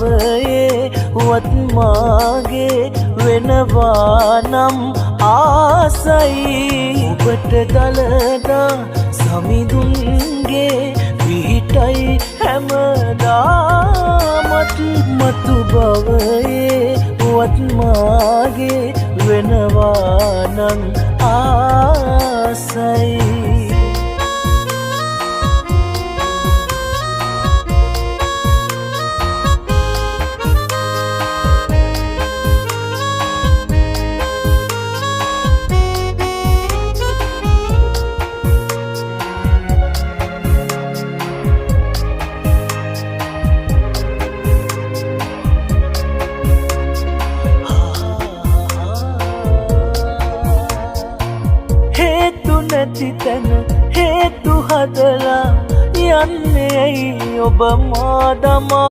භවයේ වුවත් මාගේ වෙනවා නම් ආසයි ඔබට දලදා සමිඳුන්ගේ විහිටයි හැමදාමත් මතු භවයේ වුවත් මාගේ වෙනවා නම් ආසයි නැති තැන හේතු හදලා යන්නේ ඔබ මාදමා